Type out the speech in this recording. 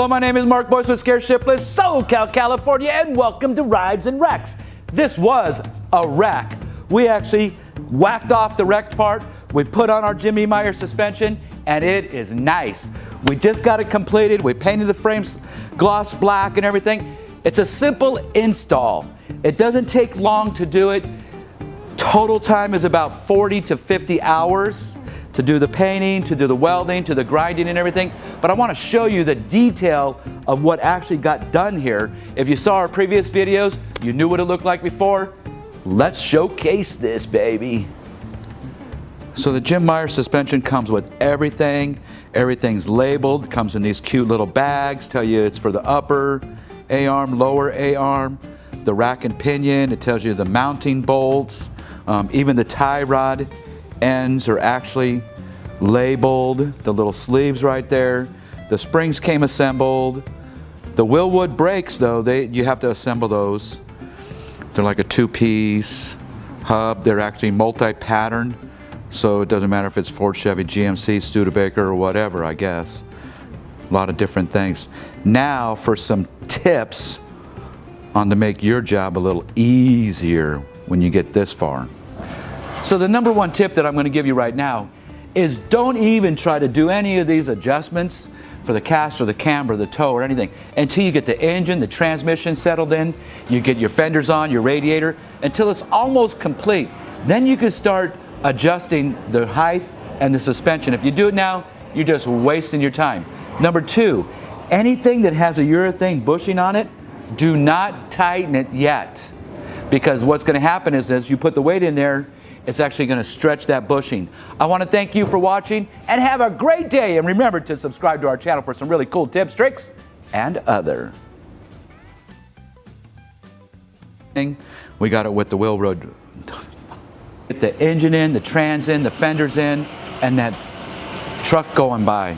Hello, my name is Mark Boice with Shiftless, SoCal, California, and welcome to Rides and Wrecks. This was a wreck. We actually whacked off the wrecked part, we put on our Jimmy Meyer suspension, and it is nice. We just got it completed, we painted the frames gloss black and everything. It's a simple install. It doesn't take long to do it. Total time is about 40 to 50 hours to do the painting, to do the welding, to the grinding and everything. But I want to show you the detail of what actually got done here. If you saw our previous videos, you knew what it looked like before. Let's showcase this, baby. So the Jim Meyer suspension comes with everything. Everything's labeled, comes in these cute little bags, tell you it's for the upper A-arm, lower A-arm, the rack and pinion, it tells you the mounting bolts, even the tie rod ends are actually labeled, the little sleeves right there. The springs came assembled. The Willwood brakes though, you have to assemble those. They're like a two-piece hub. They're actually multi-pattern, so it doesn't matter if it's Ford, Chevy, GMC, Studebaker, or whatever, I guess. A lot of different things. Now for some tips on to make your job a little easier when you get this far. So the number one tip that I'm going to give you right now is don't even try to do any of these adjustments for the cast or the camber, the toe or anything until you get the engine, the transmission settled in, you get your fenders on, your radiator, until it's almost complete. Then you can start adjusting the height and the suspension. If you do it now, you're just wasting your time. Number two, anything that has a urethane bushing on it, do not tighten it yet. Because what's going to happen is as you put the weight in there, it's actually going to stretch that bushing. I want to thank you for watching and have a great day. And remember to subscribe to our channel for some really cool tips, tricks, and other. We got it with the Willwood. Get the engine in, the trans in, the fenders in, and that truck going by.